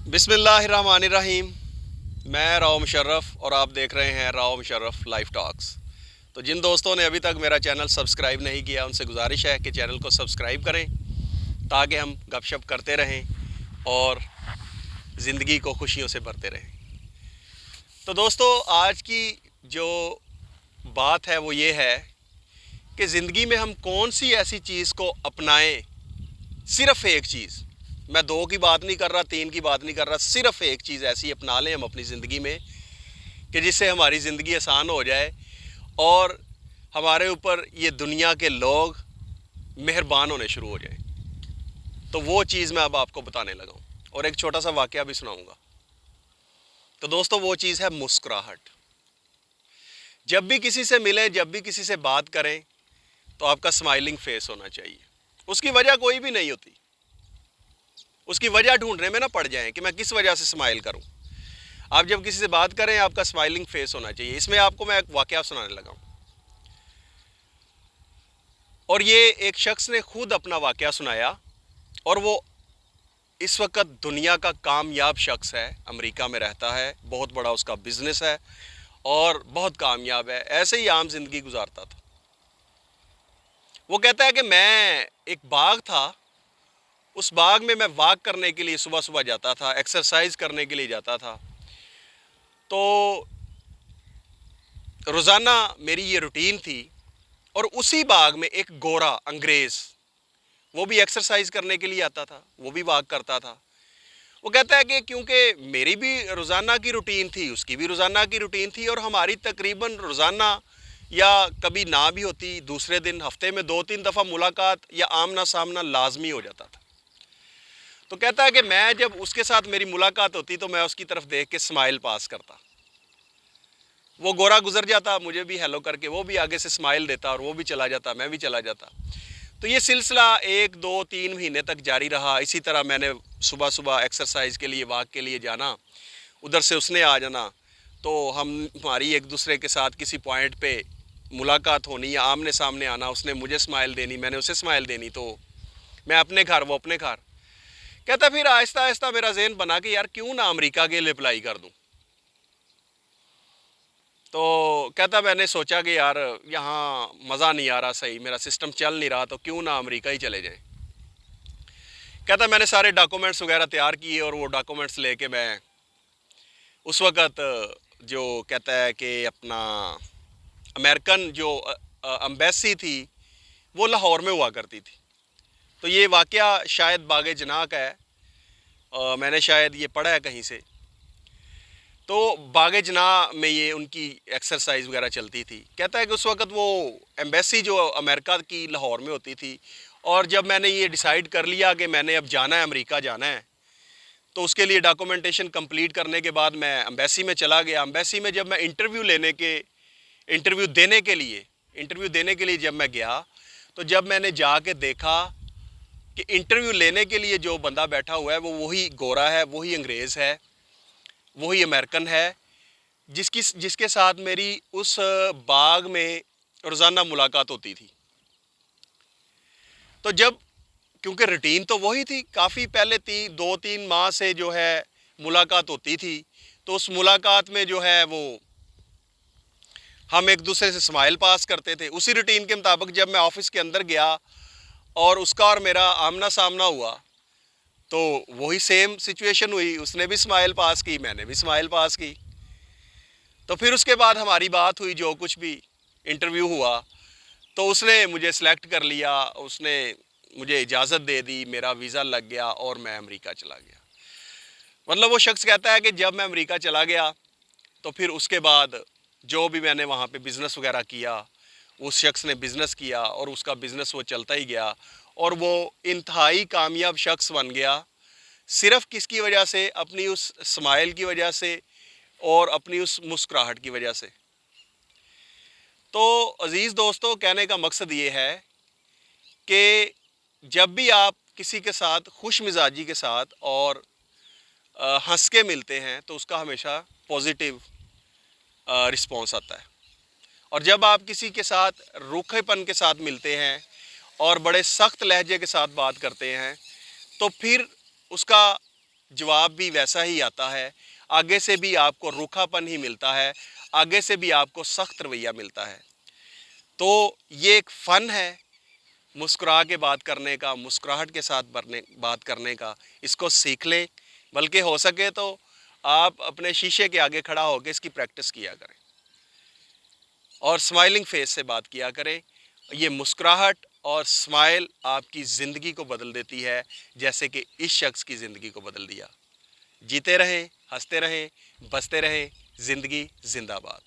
बिस्मिल्लाहिर्रहमानिर्रहीम। मैं राव मुशर्रफ और आप देख रहे हैं राव मुशर्रफ लाइफ टॉक्स। तो जिन दोस्तों ने अभी तक मेरा चैनल सब्सक्राइब नहीं किया उनसे गुजारिश है कि चैनल को सब्सक्राइब करें ताकि हम गपशप करते रहें और ज़िंदगी को खुशियों से भरते रहें। तो दोस्तों, आज की जो बात है वो ये है कि ज़िंदगी में हम कौन सी ऐसी चीज़ को अपनाएं। सिर्फ़ एक चीज़, मैं दो की बात नहीं कर रहा, तीन की बात नहीं कर रहा, सिर्फ़ एक चीज़ ऐसी अपना लें हम अपनी ज़िंदगी में कि जिससे हमारी ज़िंदगी आसान हो जाए और हमारे ऊपर ये दुनिया के लोग मेहरबान होने शुरू हो जाएं। तो वो चीज़ मैं अब आपको बताने लगा हूँ और एक छोटा सा वाक़या भी सुनाऊँगा। तो दोस्तों, वो चीज़ है मुस्कुराहट। जब भी किसी से मिलें, जब भी किसी से बात करें, तो आपका स्माइलिंग फेस होना चाहिए। उसकी वजह कोई भी नहीं होती, उसकी वजह ढूंढने में ना पड़ जाएं कि मैं किस वजह से स्माइल करूं। आप जब किसी से बात करें, आपका स्माइलिंग फेस होना चाहिए। इसमें आपको मैं एक वाकया सुनाने लगा हूं और ये एक शख्स ने खुद अपना वाकया सुनाया और वो इस वक्त दुनिया का कामयाब शख्स है, अमेरिका में रहता है, बहुत बड़ा उसका बिजनेस है और बहुत कामयाब है। ऐसे ही आम जिंदगी गुजारता था। वो कहता है कि मैं एक बाग था, उस बाग में मैं वॉक करने के लिए सुबह सुबह जाता था, एक्सरसाइज करने के लिए जाता था। तो रोज़ाना मेरी ये रूटीन थी और उसी बाग में एक गोरा अंग्रेज़, वो भी एक्सरसाइज करने के लिए आता था, वो भी वॉक करता था। वो कहता है कि क्योंकि मेरी भी रोज़ाना की रूटीन थी, उसकी भी रोज़ाना की रूटीन थी और हमारी तकरीबन रोज़ाना या कभी ना भी होती, दूसरे दिन हफ्ते में 2-3 दफ़ा मुलाकात या आमना सामना लाजमी हो जाता था। तो कहता है कि मैं जब उसके साथ मेरी मुलाकात होती तो मैं उसकी तरफ देख के स्माइल पास करता। वो गोरा गुजर जाता, मुझे भी हेलो करके वो भी आगे से स्माइल देता और वो भी चला जाता, मैं भी चला जाता। तो ये सिलसिला 1-2-3 महीने तक जारी रहा। इसी तरह मैंने सुबह सुबह एक्सरसाइज के लिए, वॉक के लिए जाना, उधर से उसने आ जाना, तो हमारी एक दूसरे के साथ किसी पॉइंट पे मुलाकात होनी या आमने सामने आना, उसने मुझे स्माइल देनी, मैंने उसे स्माइल देनी। तो मैं अपने घर, वो अपने घर। कहता फिर आहिस्ता आहिस्ता मेरा जहन बना कि यार क्यों ना अमेरिका के लिए अप्लाई कर दूं। तो कहता मैंने सोचा कि यार यहाँ मज़ा नहीं आ रहा, सही मेरा सिस्टम चल नहीं रहा, तो क्यों ना अमेरिका ही चले जाएं। कहता मैंने सारे डॉक्यूमेंट्स वगैरह तैयार किए और वो डॉक्यूमेंट्स लेके मैं उस वक़्त जो कहता है कि अपना अमेरिकन जो एम्बेसी थी वो लाहौर में हुआ करती थी। तो ये वाक़या शायद बाग जनाह का है, मैंने शायद ये पढ़ा है कहीं से। तो बाग जनाह में ये उनकी एक्सरसाइज वगैरह चलती थी। कहता है कि उस वक़्त वो एम्बेसी जो अमेरिका की लाहौर में होती थी और जब मैंने ये डिसाइड कर लिया कि मैंने अब जाना है, अमेरिका जाना है, तो उसके लिए डॉक्यूमेंटेशन कंप्लीट करने के बाद मैं एम्बेसी में चला गया। एम्बेसी में जब मैं इंटरव्यू देने के लिए जब मैं गया, तो जब मैंने जाके देखा कि इंटरव्यू लेने के लिए जो बंदा बैठा हुआ है वो वही गोरा है, वही अंग्रेज़ है, वही अमेरिकन है जिसके साथ मेरी उस बाग में रोज़ाना मुलाकात होती थी। तो जब, क्योंकि रूटीन तो वही थी, काफ़ी पहले 2-3 माह से जो है मुलाकात होती थी, तो उस मुलाकात में जो है वो हम एक दूसरे से स्माइल पास करते थे। उसी रूटीन के मुताबिक जब मैं ऑफिस के अंदर गया और उसका और मेरा आमना सामना हुआ, तो वही सेम सिचुएशन हुई। उसने भी स्माइल पास की, मैंने भी स्माइल पास की। तो फिर उसके बाद हमारी बात हुई, जो कुछ भी इंटरव्यू हुआ, तो उसने मुझे सेलेक्ट कर लिया, उसने मुझे इजाज़त दे दी, मेरा वीज़ा लग गया और मैं अमेरिका चला गया। मतलब वो शख्स कहता है कि जब मैं अमेरिका चला गया तो फिर उसके बाद जो भी मैंने वहाँ पे बिज़नेस वगैरह किया, उस शख्स ने बिज़नेस किया और उसका बिज़नेस वो चलता ही गया और वो इंतहाई कामयाब शख्स बन गया। सिर्फ़ किसकी वजह से? अपनी उस स्माइल की वजह से और अपनी उस मुस्कुराहट की वजह से। तो अज़ीज़ दोस्तों, कहने का मकसद ये है कि जब भी आप किसी के साथ खुश मिजाजी के साथ और हंस के मिलते हैं तो उसका हमेशा पॉजिटिव रिस्पॉन्स आता है। और जब आप किसी के साथ रूखेपन के साथ मिलते हैं और बड़े सख्त लहजे के साथ बात करते हैं तो फिर उसका जवाब भी वैसा ही आता है, आगे से भी आपको रूखापन ही मिलता है, आगे से भी आपको सख्त रवैया मिलता है। तो ये एक फ़न है मुस्कुरा के बात करने का, मुस्कुराहट के साथ बात करने का। इसको सीख लें, बल्कि हो सके तो आप अपने शीशे के आगे खड़ा होकर इसकी प्रैक्टिस किया करें और स्माइलिंग फेस से बात किया करें। ये मुस्कुराहट और स्माइल आपकी ज़िंदगी को बदल देती है, जैसे कि इस शख्स की ज़िंदगी को बदल दिया। जीते रहें, हंसते रहें, बसते रहें, ज़िंदगी जिंदाबाद।